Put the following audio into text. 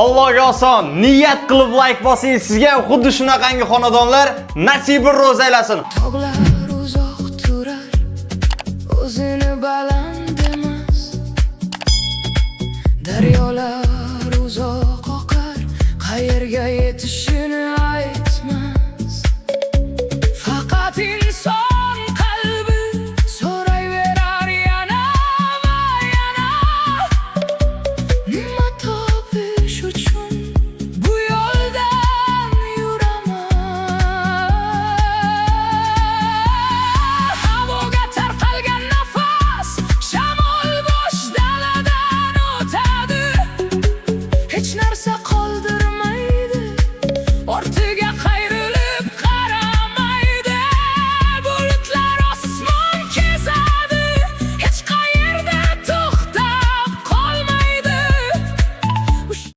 Allohga oson, niyat qilib like bosing, sizga ham xuddi shunaqangi xonadonlar nasibi ro'z aylasin. Tog'lar uzoq turar, o'zini baland emas. Daryolar uzoq oqar, qayerga yetishini aytmas. Faqat inson qalbi so'rayverar yana va yana. Nima topish uchun bu yo'ldan yuraman? Havoga tarqalgan nafas, shamol bo'sh daladan o'tadi. Hech narsa